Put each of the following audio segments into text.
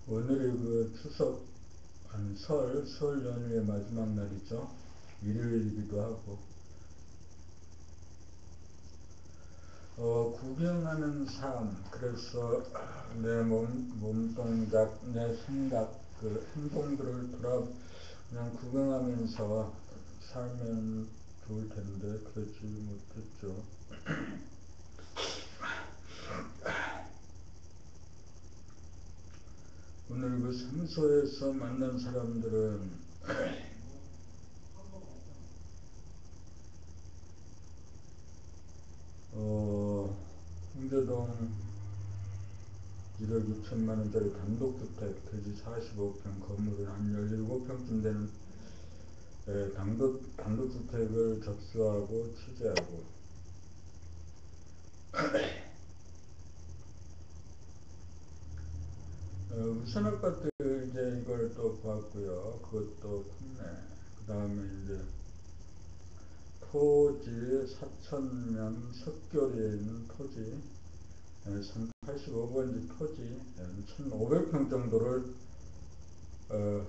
오늘이 그 추석, 아니 설 연휴의 마지막 날이죠. 일요일이기도 하고, 구경하는 삶, 그래서 내 몸동작, 내 생각, 그 행동들을 그냥 구경하면서 살면 좋을 텐데, 그렇지 못했죠. 오늘 그 성소에서 만난 사람들은 홍대동 1억 2천만 원짜리 단독주택 대지 45평 건물을 한 17평쯤 되는 단독주택을 접수하고 취재하고, 우선 아파트 이제 이걸 또 보았고요. 그것도 컸네. 그 다음에 이제 토지 4천명 석교리에 있는 토지, 85번지 토지 1,500평 정도를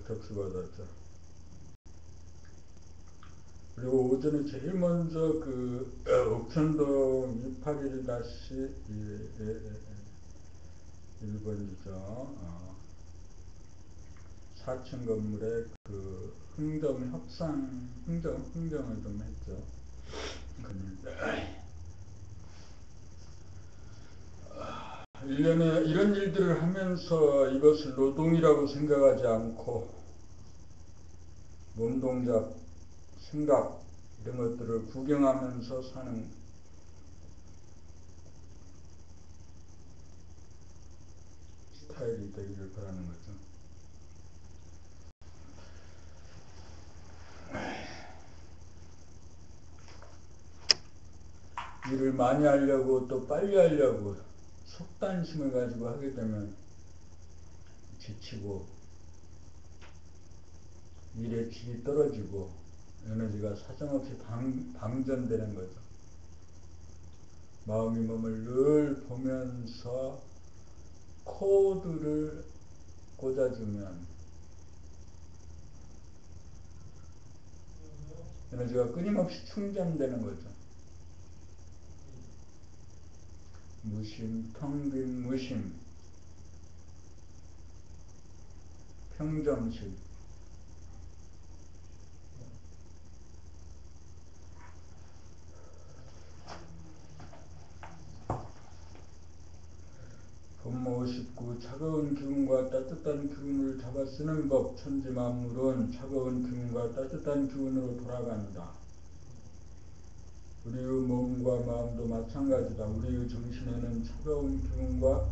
접수받았죠. 그리고 오전에 제일 먼저 그 옥천동 281-1번지죠. 4층 건물에 그 흥정을 좀 했죠. 1년에 이런 일들을 하면서 이것을 노동이라고 생각하지 않고 몸동작, 생각 이런 것들을 구경하면서 사는 스타일이 되기를 바라는 거죠. 일을 많이 하려고 또 빨리 하려고 속단심을 가지고 하게 되면 지치고 일의 질이 떨어지고 에너지가 사정없이 방전되는 거죠. 마음이 몸을 늘 보면서 코드를 꽂아주면 에너지가 끊임없이 충전되는 거죠. 무심, 텅 빈 무심, 평정심. 분모 59 차가운 기운과 따뜻한 기운을 잡아 쓰는 법. 천지 만물은 차가운 기운과 따뜻한 기운으로 돌아간다. 우리의 몸과 마음도 마찬가지다. 우리의 정신에는 차가운 기운과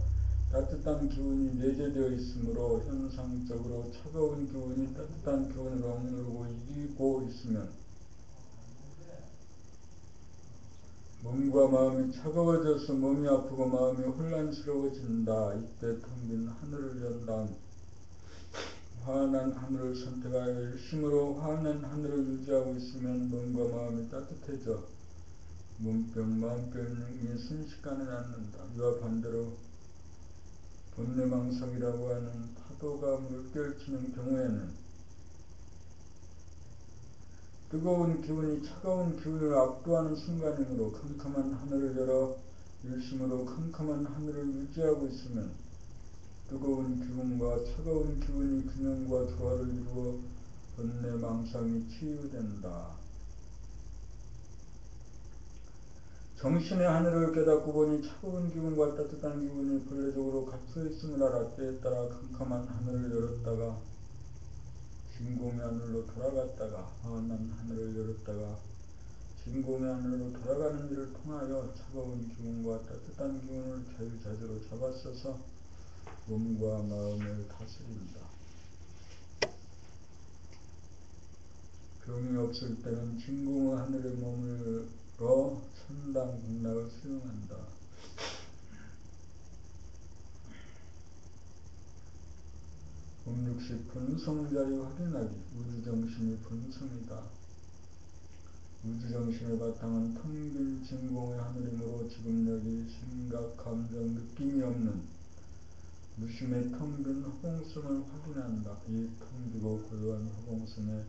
따뜻한 기운이 내재되어 있으므로 현상적으로 차가운 기운이 따뜻한 기운을 억누르고 이기고 있으면 몸과 마음이 차가워져서 몸이 아프고 마음이 혼란스러워진다. 이때 텅 빈 하늘을 연다. 환한 하늘을 선택하여 열심으로 환한 하늘을 유지하고 있으면 몸과 마음이 따뜻해져 몸병, 마음병이 순식간에 낫는다. 이와 반대로 본내망상이라고 하는 파도가 물결치는 경우에는 뜨거운 기운이 차가운 기운을 압도하는 순간이므로 캄캄한 하늘을 열어 열심으로 캄캄한 하늘을 유지하고 있으면 뜨거운 기운과 차가운 기운이 균형과 조화를 이루어 본내망상이 치유된다. 정신의 하늘을 깨닫고 보니 차가운 기운과 따뜻한 기운이 본래적으로 갇혀 있음을 알아. 때에 따라 캄캄한 하늘을 열었다가 진공의 하늘로 돌아갔다가 환한 하늘을 열었다가 진공의 하늘로 돌아가는 일을 통하여 차가운 기운과 따뜻한 기운을 자유자재로 잡아써서 몸과 마음을 다스린다. 병이 없을 때는 진공의 하늘에 머물러 천당 극락을 수용한다. 음육시 본성자리 확인하기. 우주정신이 본성이다. 우주정신의 바탕은 텅 빈 진공의 하늘이므로 지금 여기 생각, 감정, 느낌이 없는 무심의 텅 빈 허공성을 확인한다. 이 텅 비고 고요한 허공성에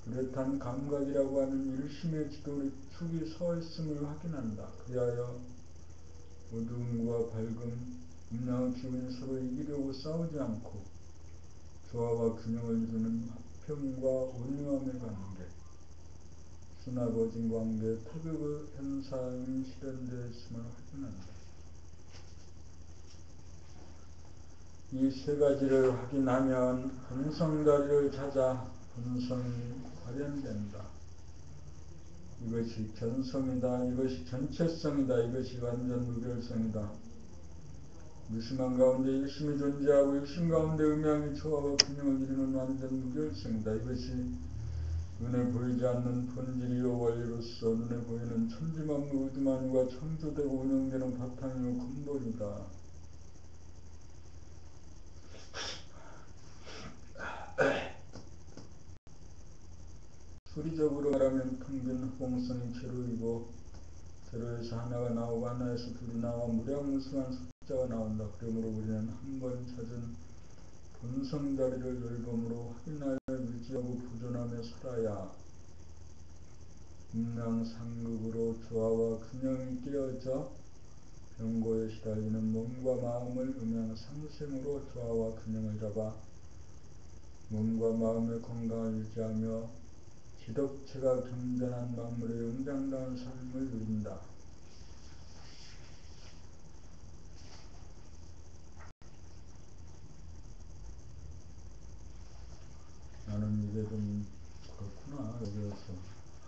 뚜렷한 감각이라고 하는 일심의 축이 서 있음을 확인한다. 그리하여 어두움과 밝음, 음양의 기운이 서로 이기려고 싸우지 않고 조화와 균형을 이루는 화평과 온유함의 관계, 수납어진 관계, 태극의 현상이 실현되어 있음을 확인한다. 이 세 가지를 확인하면 본성다리를 찾아 본성이 발현된다. 이것이 견성이다. 이것이 전체성이다. 이것이 완전 무별성이다. 무심한 가운데 일심이 존재하고 일심 가운데 음양이 조화와 균형을 이루는 완전 무별성이다. 이것이 눈에 보이지 않는 본질이요 원리로서 눈에 보이는 천지만물 우주만유가 창조되고 운영되는 바탕이요 근본이다. 소리적으로 말하면 텅 빈 허공성이 제로이고 제로에서 하나가 나오고 하나에서 둘이 나와 무량무승한 숫자가 나온다. 그러므로 우리는 한 번 찾은 본성다리를 열범으로 확인하여 유지하고 보존하며 살아야 음양상극으로 조화와 균형이 깨어져 병고에 시달리는 몸과 마음을 음양상생으로 조화와 균형을 잡아 몸과 마음의 건강을 유지하며 지덕체가 겸전한 만물의 영장다운 삶을 누린다. 나는 이게 좀 그렇구나. 여기에서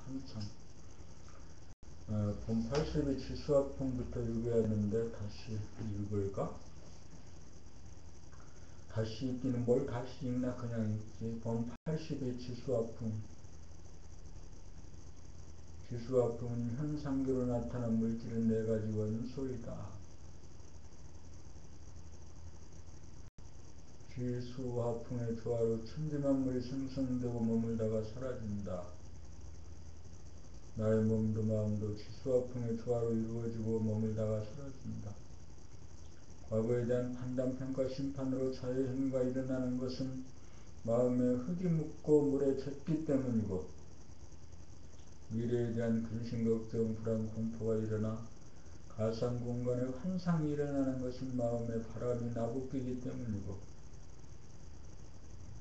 한참 본 80의 수학풍부터 읽어야 하는데 다시 읽을까? 다시 읽기는 뭘 다시 읽나 그냥 읽지. 본 80의 지수화풍. 지수화풍은 현상계로 나타난 물질의 네 가지 원소이다. 지수화풍의 조화로 천지만물이 생성되고 머물다가 사라진다. 나의 몸도 마음도 지수화풍의 조화로 이루어지고 머물다가 사라진다. 과거에 대한 판단, 평가, 심판으로 자유행위가 일어나는 것은 마음에 흙이 묻고 물에 젖기 때문이고 미래에 대한 근심, 걱정, 불안, 공포가 일어나 가상공간에 환상이 일어나는 것은 마음에 바람이 나부끼기 때문이고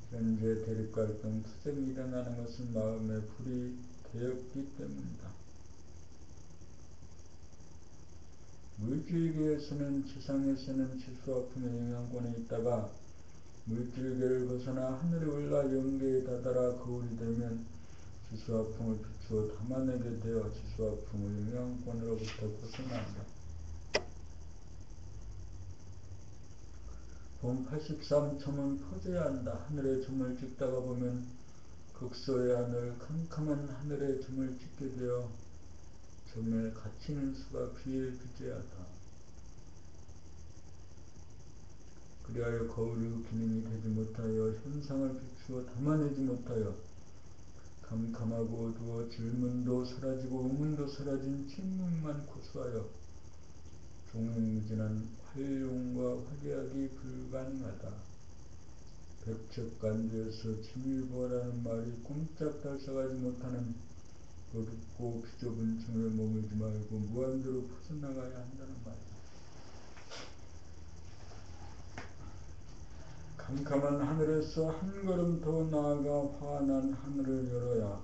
현재 대립갈등, 투쟁이 일어나는 것은 마음에 불이 되었기 때문이다. 물질계에서는 지상에서는 지수화풍의 영향권에 있다가 물질계를 벗어나 하늘에 올라 영계에 다다라 거울이 되면 지수화풍을 비추어 담아내게 되어 지수화풍의 영향권으로부터 벗어난다. 본 83첨은 퍼져야 한다. 하늘에 점을 찍다가 보면 극소의 하늘, 캄캄한 하늘에 점을 찍게 되어 점에 갇히는 수가 비일비재하다. 그리하여 거울의 기능이 되지 못하여 현상을 비추어 담아내지 못하여 캄캄하고 어두워 질문도 사라지고 의문도 사라진 침묵만 고수하여 종횡무진한 활용과 활약이 불가능하다. 백척간주에서 진일보라는 말이 꼼짝달싹하지 못하는 어둡고 비좁은 층에 머물지 말고 무한대로 퍼져나가야 한다는 말이다. 캄캄한 하늘에서 한 걸음 더 나아가 환한 하늘을 열어야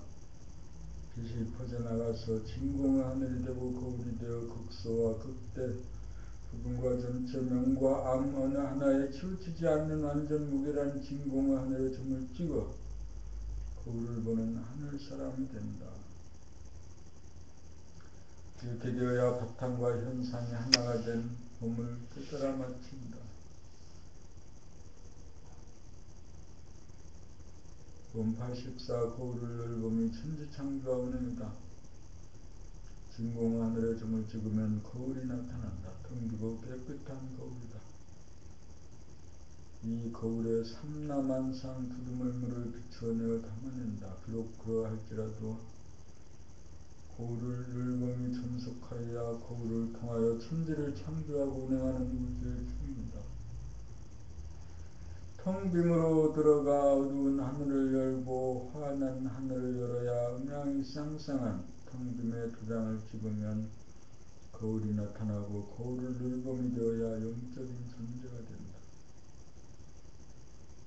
빛이 퍼져나가서 진공의 하늘이 되고 거울이 되어 극소와 극대, 부분과 전체, 명과 암 어느 하나에 치우치지 않는 완전 무게란 진공의 하늘에 점을 찍어 거울을 보는 하늘사람이 된다. 이렇게 되어야 바탕과 현상이 하나가 된 몸을 깨달아 마친다. 본 84 거울을 열보니 천지창조와 운행이다. 진공 하늘에 점을 찍으면 거울이 나타난다. 텅비고 깨끗한 거울이다. 이 거울에 삼라만상 두루물물을 비추어내어 담아낸다. 비록 그러할지라도 거울을 열범이 존속하여야 거울을 통하여 천지를 창조하고 운행하는 우주의 주인이다. 텅 빔으로 들어가 어두운 하늘을 열고 환한 하늘을 열어야 음양이 쌍쌍한 텅 빔에 도장을 찍으면 거울이 나타나고 거울을 늘범이 되어야 영적인 존재가 된다.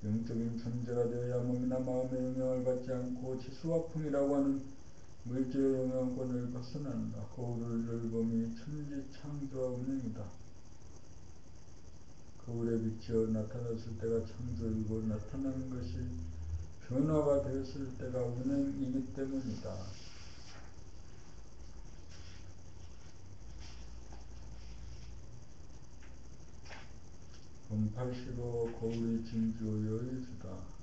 영적인 존재가 되어야 몸이나 마음의 영향을 받지 않고 지수와 풍이라고 하는 물질의 영향권을 벗어난다. 거울을 늘범이 천지 창조와 운행이다. 거울에 비치어 나타났을 때가 창조이고 나타나는 것이 변화가 되었을 때가 운행이기 때문이다. 본팔시로 거울이 진주 여의주다.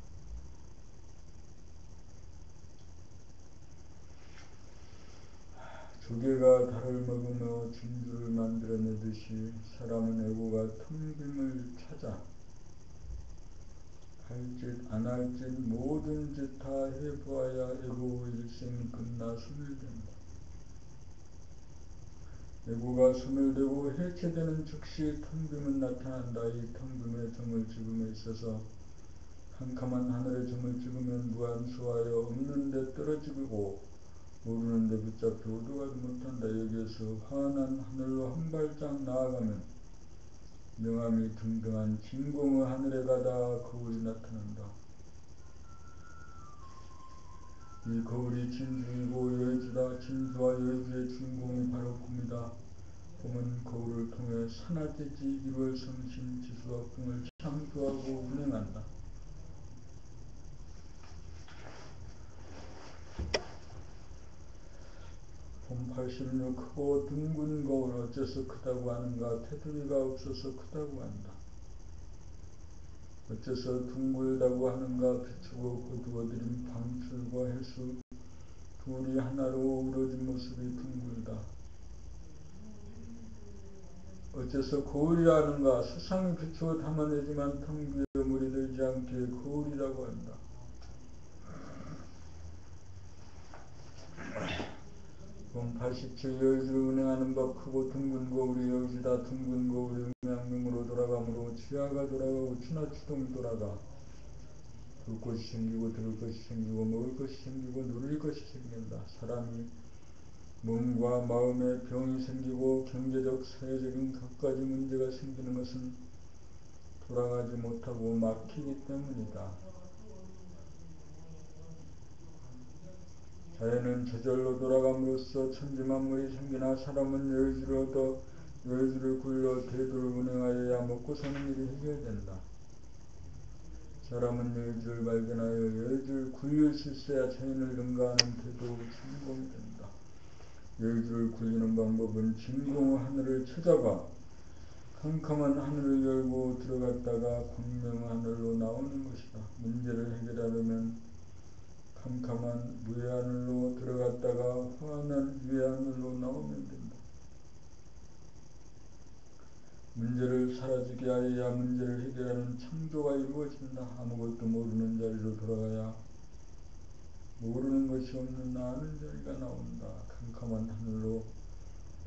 조개가 달을 먹으며 진주를 만들어내듯이 사람은 애고가 텅 빔을 찾아 할 짓 안 할 짓 모든 짓 다 해보아야 애고 일생이 끝나 소멸된다. 애고가 소멸되고 해체되는 즉시 텅 빔은 나타난다. 이 텅 빔에 점을 찍음에 있어서 캄캄한 하늘에 점을 찍으면 무한수하여 없는 데 떨어지고 모르는 데 붙잡혀 오도가도 못한다. 여기에서 환한 하늘로 한 발짝 나아가면 명암이 등등한 진공의 하늘에 가다 거울이 나타난다. 이 거울이 진주이고 여의주다. 진주와 여의주의 주인공이 바로 봄이다. 봄은 거울을 통해 산하대지 1월 성신 지수와 풍을 창조하고 운행한다. 봄 86 크고 둥근 거울 어째서 크다고 하는가. 테두리가 없어서 크다고 한다. 어째서 둥글다고 하는가. 비추고 거두어들인 방출과 해수 둘이 하나로 어우러진 모습이 둥글다. 어째서 거울이라 하는가. 세상이 비추어 담아내지만 텅 비어 물이 들지 않게 거울이라고 한다. 봄 87 여의주를 운행하는 법. 크고 둥근 거울이 여의주다. 둥근 거울이 음양명으로 돌아가므로 지하가 돌아가고 추나추동이 돌아가. 볼 것이 생기고 들을 것이 생기고 먹을 것이 생기고 누릴 것이 생긴다. 사람이 몸과 마음에 병이 생기고 경제적 사회적인 갖가지 문제가 생기는 것은 돌아가지 못하고 막히기 때문이다. 자연은 저절로 돌아감으로써 천지만물이 생기나 사람은 여의주를 얻어 여의주를 굴려 대도를 운행하여야 먹고 사는 일이 해결된다. 사람은 여의주를 발견하여 여의주를 굴릴 수 있어야 자연을 능가하는 대도 진공이 된다. 여의주를 굴리는 방법은 진공의 하늘을 찾아가 캄캄한 하늘을 열고 들어갔다가 광명의 하늘로 나오는 것이다. 문제를 해결하려면 캄캄한 무의 하늘로 들어갔다가 환한 유의 하늘로 나오면 된다. 문제를 사라지게 하여야 문제를 해결하는 창조가 이루어진다. 아무것도 모르는 자리로 돌아가야 모르는 것이 없는 아는 자리가 나온다. 캄캄한 하늘로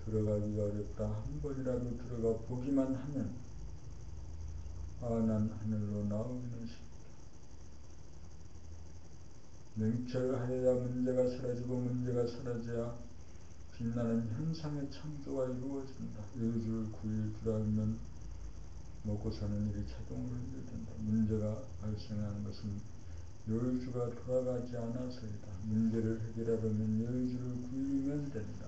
들어가기가 어렵다. 한 번이라도 들어가 보기만 하면 환한 하늘로 나오기는 쉽다. 명철하여야 문제가 사라지고 문제가 사라져야 빛나는 현상의 창조가 이루어진다. 여의주를 굴릴 줄 알면 먹고 사는 일이 자동으로 해결된다. 문제가 발생하는 것은 여의주가 돌아가지 않아서이다. 문제를 해결하려면 여의주를 굴리면 된다.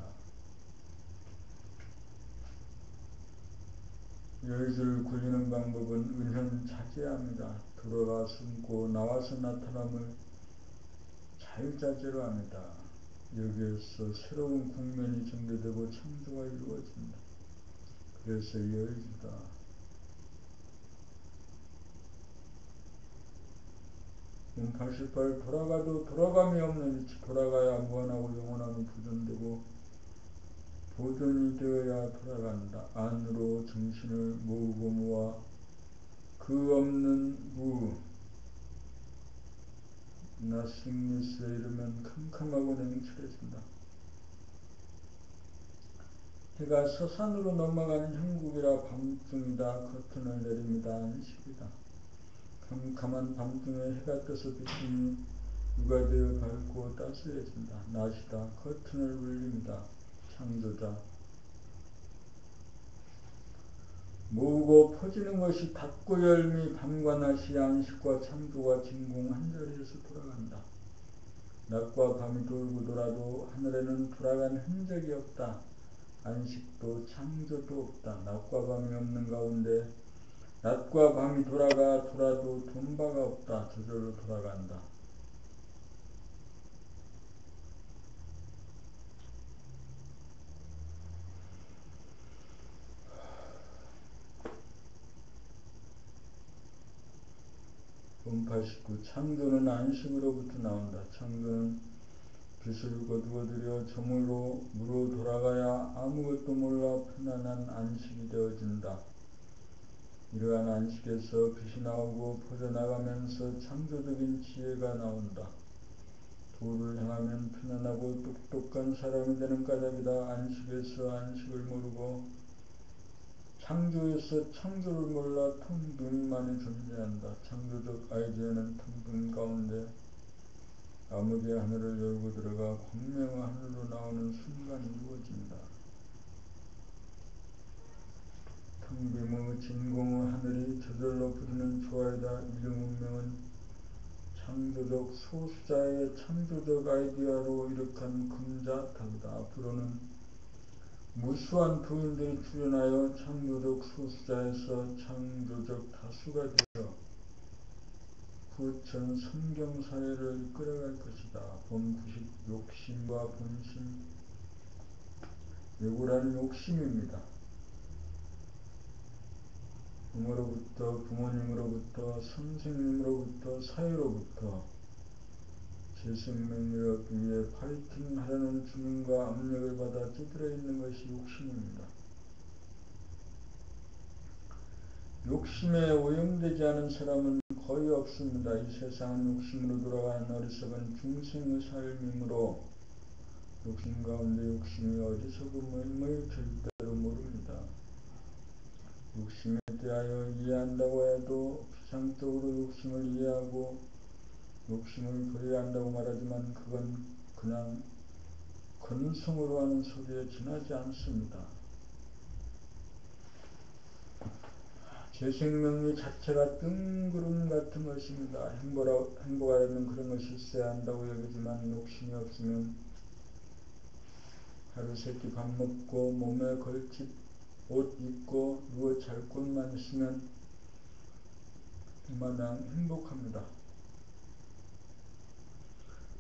여의주를 굴리는 방법은 은현자제합니다. 들어가 숨고 나와서 나타남을 자유자재로 합니다. 여기에서 새로운 국면이 전개되고 창조가 이루어진다. 그래서 여의주다. 몸 88 돌아가도 돌아감이 없는 이치. 돌아가야 무한하고 영원함이 보존되고 보존이 되어야 돌아간다. 안으로 정신을 모으고 모아 그 없는 무 nothingness에 이르면 캄캄하고 냉철해진다. 해가 서산으로 넘어가는 형국이라 밤중이다. 커튼을 내립니다. 안식이다. 캄캄한 밤중에 해가 떠서 비추니 누가 되어 밝고 따스해진다. 낮이다. 커튼을 울립니다. 창조자. 모으고 퍼지는 것이 닫고 열미 밤과 낮이 안식과 창조와 진공 한자리에서 돌아간다. 낮과 밤이 돌고 돌아도 하늘에는 돌아간 흔적이 없다. 안식도 창조도 없다. 낮과 밤이 없는 가운데 낮과 밤이 돌아도 돈바가 없다. 저절로 돌아간다. 본 89. 창조는 안식으로부터 나온다. 창조는 빛을 거두어들여 저물로 무로 돌아가야 아무것도 몰라 편안한 안식이 되어진다. 이러한 안식에서 빛이 나오고 퍼져나가면서 창조적인 지혜가 나온다. 도를 행하면 편안하고 똑똑한 사람이 되는 까닭이다. 안식에서 안식을 모르고 창조에서 창조를 몰라 텅 빈만이 존재한다. 창조적 아이디어는 텅 빈 가운데 아무개 하늘을 열고 들어가 광명의 하늘로 나오는 순간이 이루어진다. 텅 빔의 진공의 하늘이 저절로 부르는 조화이다. 이름 운명은 창조적 소수자의 창조적 아이디어로 일으킨 금자탑이다. 앞으로는 무수한 부인들이 출현하여 창조적 소수자에서 창조적 다수가 되어 후천 성경사회를 이끌어갈 것이다. 본 90. 욕심과 본심. 요구란 욕심입니다. 부모로부터, 부모님으로부터, 선생님으로부터, 사회로부터 제 생명을 얻기 위해 파이팅하려는 주문과 압력을 받아 찌들어 있는 것이 욕심입니다. 욕심에 오염되지 않은 사람은 거의 없습니다. 이 세상은 욕심으로 돌아가는 어리석은 중생의 삶이므로 욕심 가운데 욕심이 어리석음을 절대로 모릅니다. 욕심에 대하여 이해한다고 해도 피상적으로 욕심을 이해하고 욕심을 버려야 한다고 말하지만 그건 그냥 근성으로 하는 소리에 지나지 않습니다. 제 생명리 자체가 뜬구름 같은 것입니다. 행복하려면 그런 것이 있어야 한다고 여기지만 욕심이 없으면 하루 세끼 밥 먹고 몸에 걸칠 옷 입고 누워 잘 곳만 있으면 마냥 행복합니다.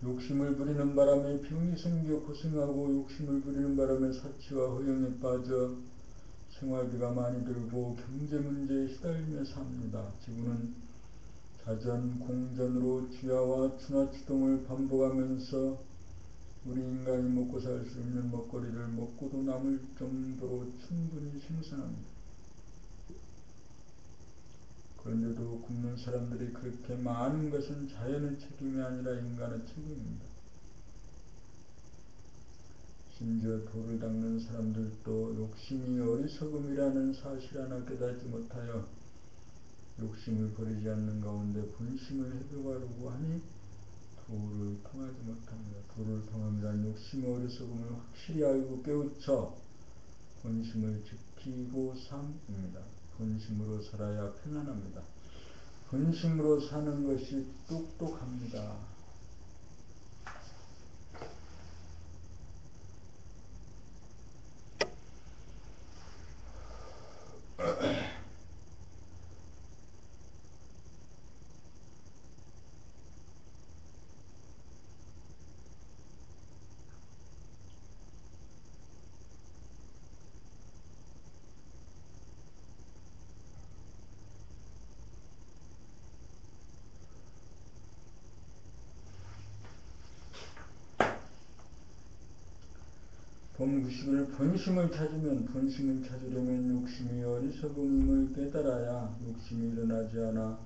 욕심을 부리는 바람에 병이 생겨 고생하고 욕심을 부리는 바람에 사치와 허영에 빠져 생활비가 많이 들고 경제 문제에 시달리며 삽니다. 지구는 자전, 공전으로 주야와 추나추동을 반복하면서 우리 인간이 먹고 살 수 있는 먹거리를 먹고도 남을 정도로 충분히 생산합니다. 그런데도 굶는 사람들이 그렇게 많은 것은 자연의 책임이 아니라 인간의 책임입니다. 심지어 돌을 닦는 사람들도 욕심이 어리석음이라는 사실 하나 깨닫지 못하여 욕심을 버리지 않는 가운데 본심을 회복하려고 하니 도를 통하지 못합니다. 도를 통함이란 욕심의 어리석음을 확실히 알고 깨우쳐 본심을 지키고 삶입니다. 본심으로 살아야 편안합니다. 본심으로 사는 것이 똑똑합니다. 본 90일 본심을 찾으려면 욕심이 어리석음을 깨달아야 욕심이 일어나지 않아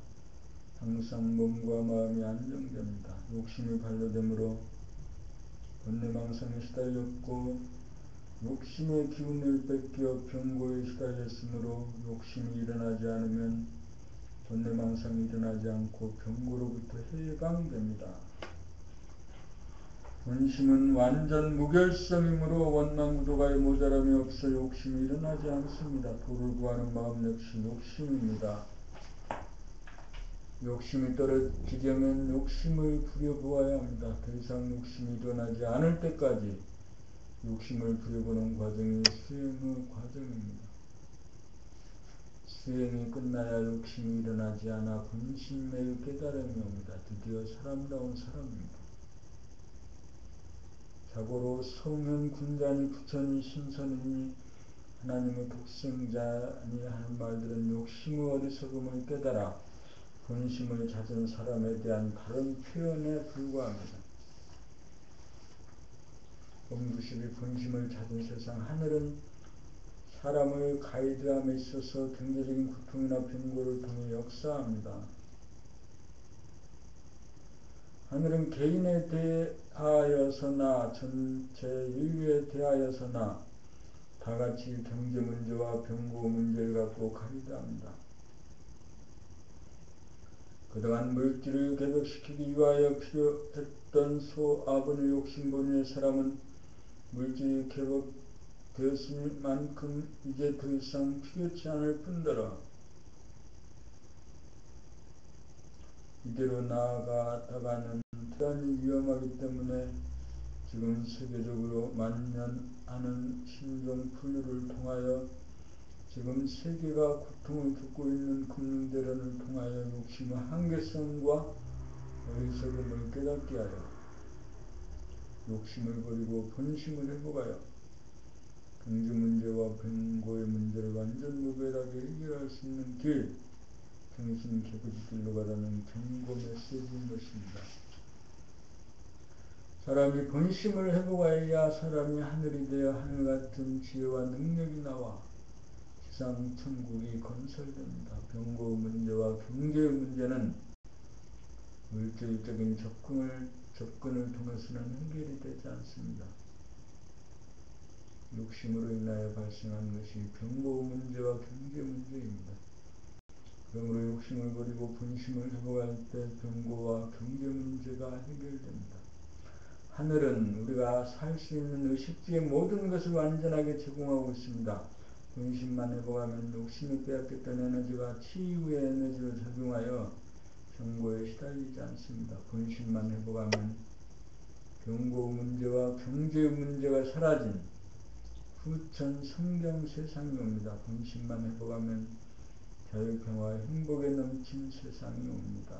항상 몸과 마음이 안정됩니다. 욕심이 반려되므로 번뇌망상에 시달렸고 욕심의 기운을 뺏겨 병고에 시달렸으므로 욕심이 일어나지 않으면 번뇌망상이 일어나지 않고 병고로부터 해방됩니다. 본심은 완전 무결성이므로 원망무도가의 모자람이 없어 욕심이 일어나지 않습니다. 도를 구하는 마음 역시 욕심입니다. 욕심이 떨어지려면 욕심을 부려보아야 합니다. 더 이상 욕심이 일어나지 않을 때까지 욕심을 부려보는 과정이 수행의 과정입니다. 수행이 끝나야 욕심이 일어나지 않아 본심의 깨달음이 옵니다. 드디어 사람다운 사람입니다. 자고로 성은 군자니 부처니 신선이니 하나님의 독생자니 하는 말들은 욕심의 어리석음을 깨달아 본심을 찾은 사람에 대한 다른 표현에 불과합니다. 범구십이 본심을 찾은 세상. 하늘은 사람을 가이드함에 있어서 경제적인 고통이나 병고를 통해 역사합니다. 하늘은 개인에 대하여서나 전체 인류에 대하여서나 다같이 경제 문제와 병고 문제를 갖고 가이드합니다. 그동안 물질을 개벽시키기 위하여 필요했던 소아분의 욕심본위의 사람은 물질이 개벽되었을 만큼 이제 더 이상 필요치 않을 뿐더러 이대로 나아가다가는 대단히 위험하기 때문에 지금 세계적으로 만연하는 신종분류를 통하여 지금 세계가 고통을 겪고 있는 금융대란을 통하여 욕심의 한계성과 어리석음을 깨닫게 하여 욕심을 버리고 본심을 회복하여 경제 문제와 병고의 문제를 완전 무별하게 해결할 수 있는 길, 정신 개구지 길로 가라는 경고 메시지인 것입니다. 사람이 본심을 회복하여야 사람이 하늘이 되어 하늘같은 지혜와 능력이 나와 세상 천국이 건설됩니다. 병고의 문제와 경제의 문제는 물질적인 접근을 통해서는 해결이 되지 않습니다. 욕심으로 인하여 발생한 것이 병고 문제와 경제 문제입니다. 그러므로 욕심을 버리고 본심을 회복할 때 병고와 경제 문제가 해결됩니다. 하늘은 우리가 살 수 있는 의식주의 모든 것을 완전하게 제공하고 있습니다. 본심만 회복하면 욕심이 빼앗겼던 에너지가 치유의 에너지로 작용하여 병고에 시달리지 않습니다. 본심만 회복하면 병고 문제와 경제 문제가 사라진 후천 성경 세상이 옵니다. 본심만 회복하면 자유, 평화, 행복에 넘친 세상이 옵니다.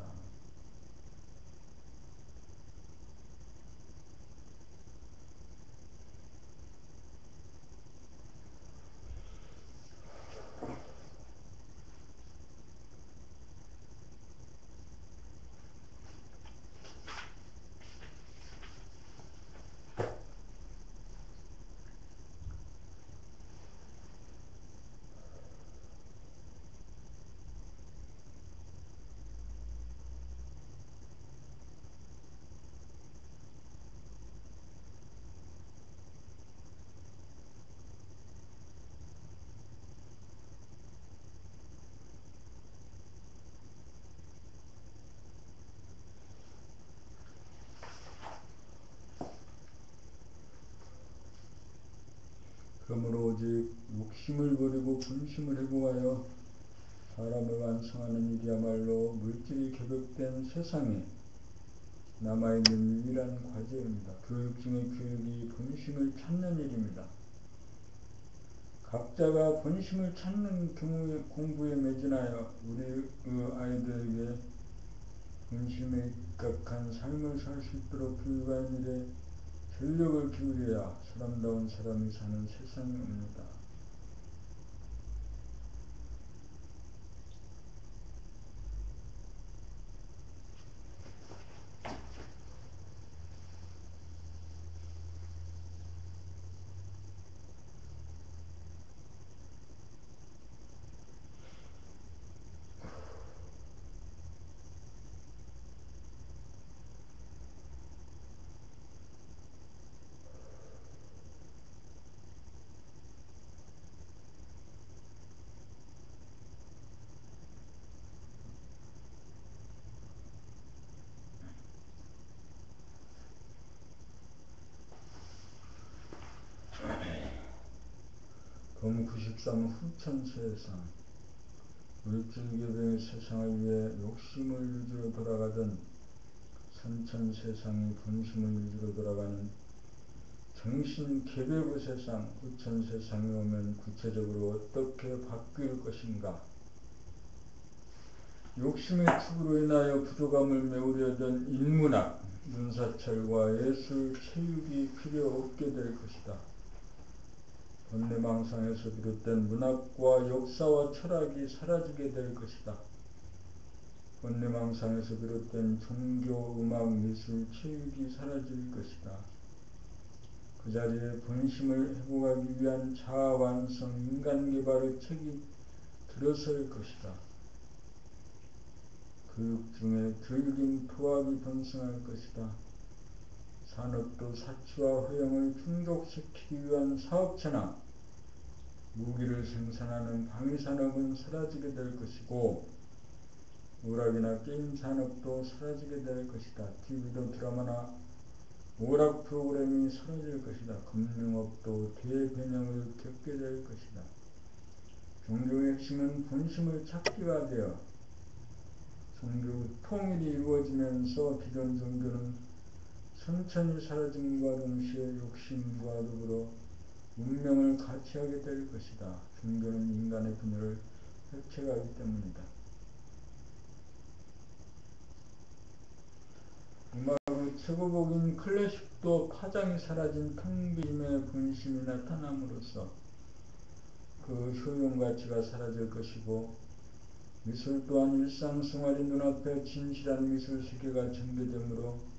그러므로 오직 욕심을 버리고 본심을 회복하여 사람을 완성하는 일이야말로 물질이 개벽된 세상에 남아있는 유일한 과제입니다. 교육 중의 교육이 본심을 찾는 일입니다. 각자가 본심을 찾는 경우에 공부에 매진하여 우리의 아이들에게 본심에 입각한 삶을 살 수 있도록 교육하는 일에 전력을 기울여야 사람다운 사람이 사는 세상이 옵니다. 봄 93 후천세상. 물질계병의 세상을 위해 욕심을 유지로 돌아가던 선천세상이 본심을 유지로 돌아가는 정신계배부 세상, 후천세상이 오면 구체적으로 어떻게 바뀔 것인가. 욕심의 축으로 인하여 부족함을 메우려던 인문학, 문사철과 예술, 체육이 필요 없게 될 것이다. 번뇌망상에서 비롯된 문학과 역사와 철학이 사라지게 될 것이다. 번뇌망상에서 비롯된 종교, 음악, 미술, 체육이 사라질 것이다. 그 자리에 본심을 회복하기 위한 자아완성, 인간개발의 책이 들어설 것이다. 교육 중에 교육인 토학이 번성할 것이다. 산업도 사치와 허영을 충족시키기 위한 사업체나 무기를 생산하는 방위산업은 사라지게 될 것이고, 오락이나 게임 산업도 사라지게 될 것이다. TV도 드라마나 오락 프로그램이 사라질 것이다. 금융업도 대변형을 겪게 될 것이다. 종교의 핵심은 본심을 찾기가 되어 종교 통일이 이루어지면서 기존 종교는 천천히 사라짐과 동시에 욕심과 더불어 운명을 같이하게 될 것이다. 종교는 인간의 분열을 획책하기 때문이다. 음악의 최고곡인 클래식도 파장이 사라진 텅 빈의 본심이 나타남으로써 그 효용가치가 사라질 것이고, 미술 또한 일상생활이 눈앞에 진실한 미술세계가 전개되므로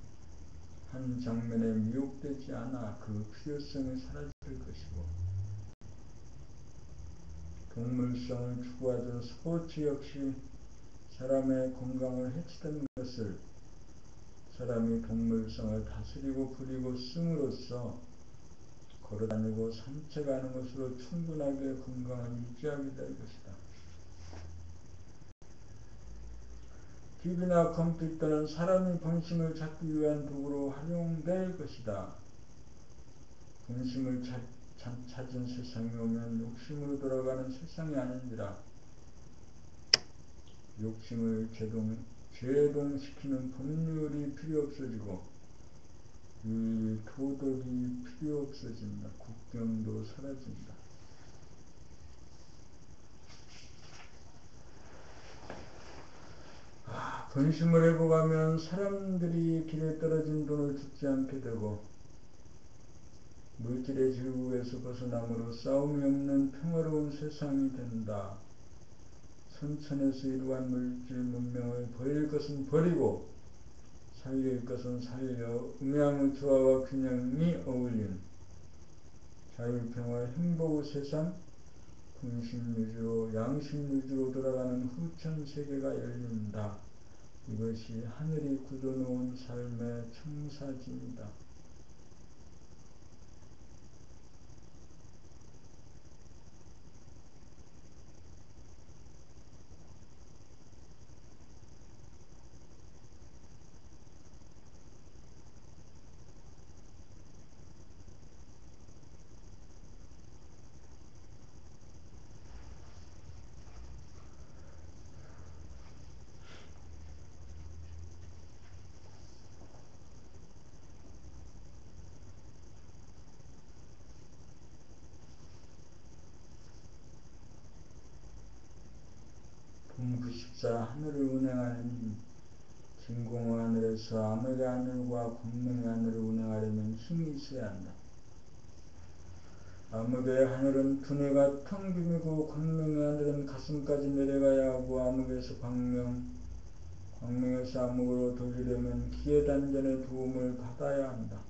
한 장면에 미혹되지 않아 그 필요성이 사라질 것이고, 동물성을 추구하던 스포츠 역시 사람의 건강을 해치던 것을 사람이 동물성을 다스리고 부리고 씀으로써 걸어다니고 산책하는 것으로 충분하게 건강을 유지하게 될 것이다. TV나 컴퓨터는 사람이 본심을 찾기 위한 도구로 활용될 것이다. 본심을 찾은 세상이 오면 욕심으로 돌아가는 세상이 아닌지라. 욕심을 제동시키는 법률이 필요 없어지고 도덕이 필요 없어진다. 국경도 사라진다. 본심을 회복하면 사람들이 길에 떨어진 돈을 줍지 않게 되고, 물질의 질국에서 벗어남으로 싸움이 없는 평화로운 세상이 된다. 선천에서 이루한 물질 문명을 버릴 것은 버리고 살릴 것은 살려 음양의 조화와 균형이 어울린 자유평화의 행복의 세상, 분심유지로 양심유지로 돌아가는 후천세계가 열린다. 이것이 하늘이 굳어놓은 삶의 청사진이다. 봄 94 하늘을 운행하는 진공의 하늘에서 암흑의 하늘과 광명의 하늘을 운행하려면 힘이 있어야 한다. 암흑의 하늘은 두뇌가 텅 빈이고 광명의 하늘은 가슴까지 내려가야 하고, 암흑에서 광명에서 암흑으로 돌리려면 기회단전의 도움을 받아야 한다.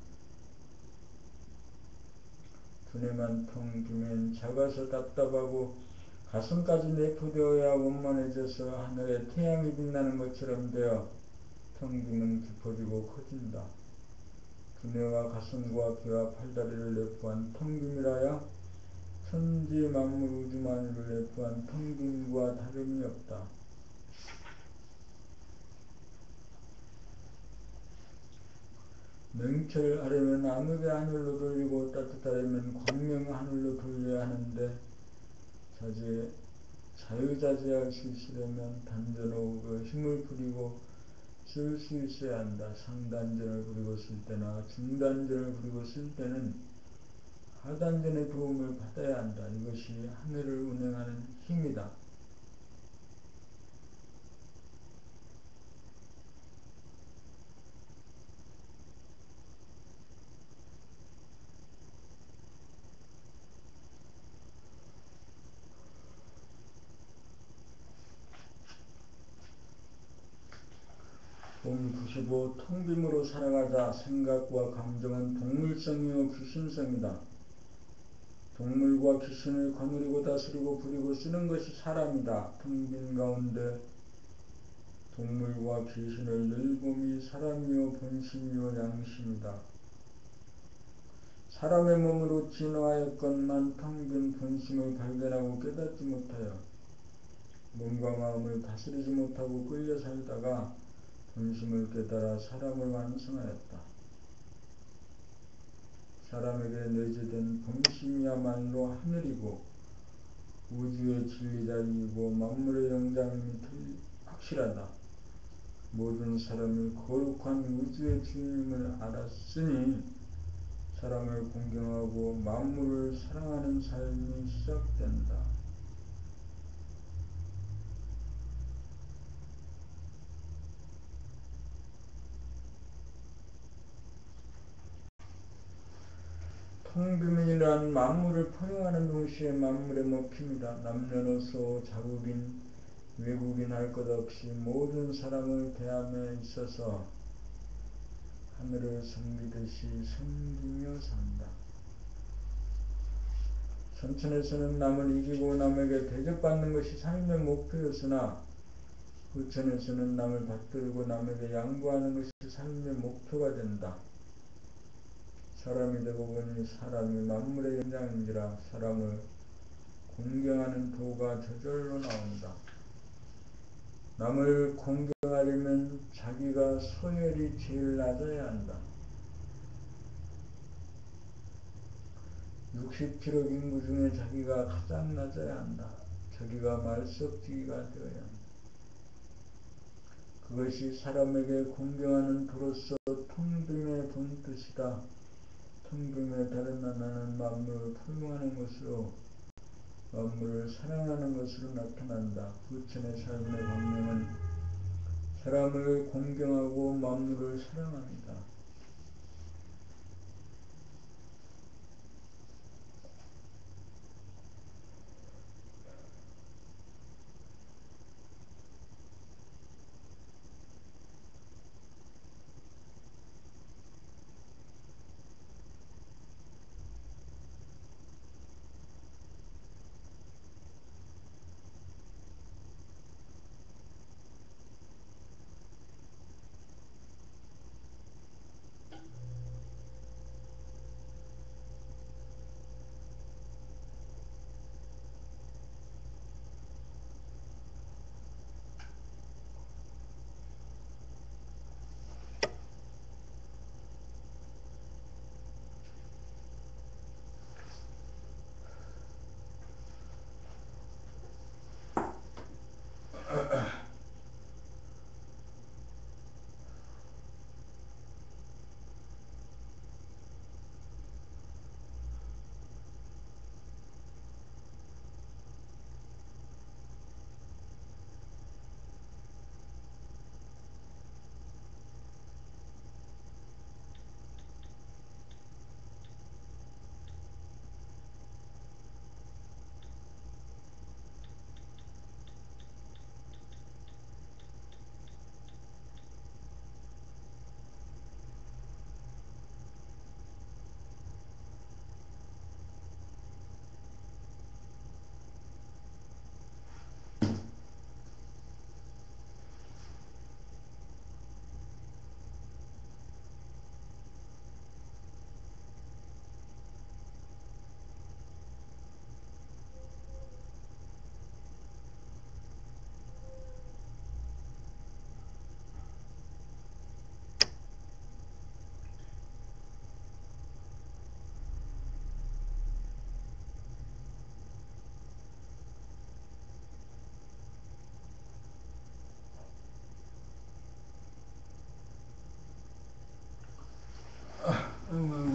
두뇌만 텅 비면 작아서 답답하고 가슴까지 내포되어야 원만해져서 하늘에 태양이 빛나는 것처럼 되어 텅 비면 깊어지고 커진다. 두뇌와 가슴과 귀와 팔다리를 내포한 텅 빔이라야 천지 만물 우주 만유를 내포한 텅 빔과 다름이 없다. 냉철하려면 암흑의 하늘로 돌리고 따뜻하려면 광명의 하늘로 돌려야 하는데, 자유자재할 수 있으려면 단전하고 힘을 부리고 쓸 수 있어야 한다. 상단전을 부리고 쓸 때나 중단전을 부리고 쓸 때는 하단전의 도움을 받아야 한다. 이것이 하늘을 운행하는 힘이다. 본 95. 통빔으로 살아가자. 생각과 감정은 동물성이요 귀신성이다. 동물과 귀신을 거느리고 다스리고 부리고 쓰는 것이 사람이다. 통빔 가운데 동물과 귀신을 늘봄이 사람이요 본심이요 양심이다. 사람의 몸으로 진화하였건만 텅빈 본심을 발견하고 깨닫지 못하여 몸과 마음을 다스리지 못하고 끌려 살다가 본심을 깨달아 사람을 완성하였다. 사람에게 내재된 본심이야말로 하늘이고 우주의 진리자리이고 만물의 영장임이 확실하다. 모든 사람이 거룩한 우주의 주님을 알았으니 사람을 공경하고 만물을 사랑하는 삶이 시작된다. 통비문이란 만물을 포용하는 동시에 만물의 먹힘이다. 남녀노소 자국인 외국인 할 것 없이 모든 사람을 대함에 있어서 하늘을 섬기듯이 섬기며 산다. 선천에서는 남을 이기고 남에게 대접받는 것이 삶의 목표였으나 후천에서는 남을 받들고 남에게 양보하는 것이 삶의 목표가 된다. 사람이 되고 보니 사람이 만물의 영장인지라 사람을 공경하는 도가 저절로 나온다. 남을 공경하려면 자기가 소멸이 제일 낮아야 한다. 60kg 인구 중에 자기가 가장 낮아야 한다. 자기가 말석지기가 되어야 한다. 그것이 사람에게 공경하는 도로서 통빔의 본뜻이다. 통빔의 다른 하나는 만물을 포용하는 것으로 만물을 사랑하는 것으로 나타난다. 부처의 삶의 방향은 사람을 공경하고 만물을 사랑합니다. 아이고,